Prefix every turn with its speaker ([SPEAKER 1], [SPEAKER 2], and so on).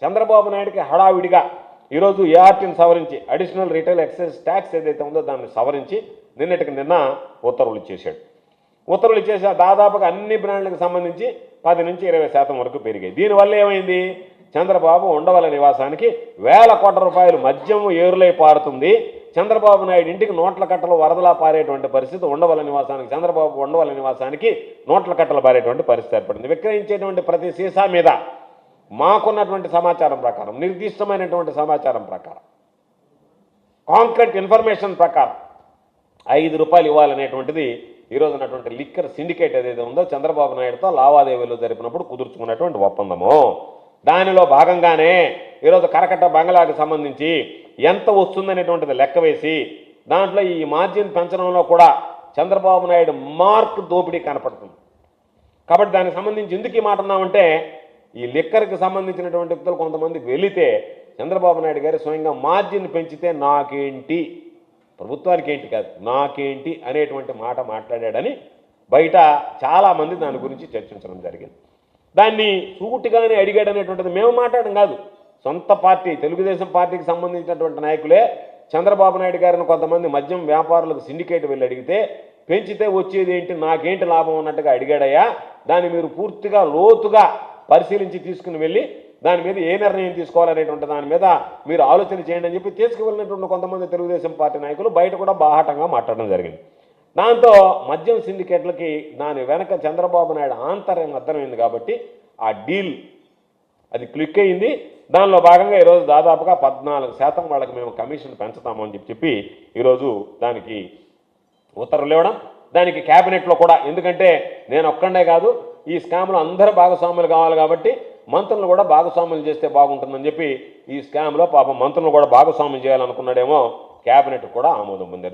[SPEAKER 1] చంద్రబాబు నాయుడికి హడావిడిగా ఈరోజు ఏఆర్టీని సవరించి అడిషనల్ రిటైల్ ఎక్సైజ్ ట్యాక్స్ ఏదైతే ఉందో దాన్ని సవరించి నిన్న ఉత్తర్వులు చేశాడు. ఉత్తర్వులు చేసి దాదాపుగా అన్ని బ్రాండ్లకు సంబంధించి 10 నుంచి 20% వరకు పెరిగాయి. దీనివల్ల ఏమైంది? చంద్రబాబు ఉండవల్లి నివాసానికి వేల కోట్ల రూపాయలు మద్యం ఏరులై పారుతుంది. చంద్రబాబు నాయుడు ఇంటికి నోట్ల కట్టలు వరదలా పారేటువంటి పరిస్థితి ఉండవల్లి నివాసానికి, చంద్రబాబు ఉండవల్లి నివాసానికి నోట్ల కట్టలు పారేటువంటి పరిస్థితి ఏర్పడింది. విక్రయించేటువంటి ప్రతి సీసా మీద మాకున్నటువంటి సమాచారం ప్రకారం, నిర్దిష్టమైనటువంటి సమాచారం ప్రకారం, కాంక్రీట్ ఇన్ఫర్మేషన్ ప్రకారం 5 రూపాయలు ఇవ్వాలనేటువంటిది ఈరోజు ఉన్నటువంటి లిక్కర్ సిండికేట్ ఏదైతే ఉందో చంద్రబాబు నాయుడుతో లావాదేవీలు జరిపినప్పుడు కుదుర్చుకున్నటువంటి ఒప్పందము. దానిలో భాగంగానే ఈరోజు కరకట్ట బంగ్లాకు సంబంధించి ఎంత వస్తుందనేటువంటిది లెక్క వేసి దాంట్లో ఈ మార్జిన్ పెంచడంలో కూడా చంద్రబాబు నాయుడు మార్క్ దోపిడీ కనపడుతుంది. కాబట్టి దానికి సంబంధించి ఎందుకు ఈ మాట అన్నామంటే, ఈ లిక్కర్కి సంబంధించినటువంటి వ్యక్తులు కొంతమంది వెళితే చంద్రబాబు నాయుడు గారు స్వయంగా మార్జిన్ పెంచితే నాకేంటి, ప్రభుత్వానికి ఏంటి కాదు నాకేంటి అనేటువంటి మాట మాట్లాడాడని బయట చాలామంది దాని గురించి చర్చించడం జరిగింది. దాన్ని సూటిగానే అడిగాడు అనేటువంటిది మేము మాట్లాడడం కాదు, సొంత పార్టీ తెలుగుదేశం పార్టీకి సంబంధించినటువంటి నాయకులే చంద్రబాబు నాయుడు గారిని కొంతమంది మద్యం వ్యాపారులకు సిండికేట్ వెళ్ళి అడిగితే పెంచితే వచ్చేది ఏంటి, నాకేంటి లాభం అన్నట్టుగా అడిగాడయ్యా. దాన్ని మీరు పూర్తిగా లోతుగా పరిశీలించి తీసుకుని వెళ్ళి దాని మీద ఏ నిర్ణయం తీసుకోవాలనేటువంటి దాని మీద మీరు ఆలోచన చేయండి అని చెప్పి తీసుకువెళ్ళినటువంటి కొంతమంది తెలుగుదేశం పార్టీ నాయకులు బయట కూడా బాహాటంగా మాట్లాడడం జరిగింది. దాంతో మద్యం సిండికేట్లకి దాని వెనక చంద్రబాబు నాయుడు ఆంతర్యం అర్థమైంది కాబట్టి ఆ డీల్ అది క్లిక్ అయింది. దానిలో భాగంగా ఈరోజు దాదాపుగా 14% వాళ్ళకి మేము కమిషన్ పెంచుతాము అని చెప్పి ఈరోజు దానికి ఉత్తర్వులు ఇవ్వడం, దానికి క్యాబినెట్లో కూడా, ఎందుకంటే నేను ఒక్కడే కాదు ఈ స్కామ్లో అందరూ భాగస్వాములు కావాలి కాబట్టి మంత్రులు కూడా భాగస్వాములు చేస్తే బాగుంటుందని చెప్పి ఈ స్కామ్లో పాపం మంత్రులు కూడా భాగస్వామ్యం చేయాలనుకున్నాడేమో, క్యాబినెట్ కూడా ఆమోదం పొందారు.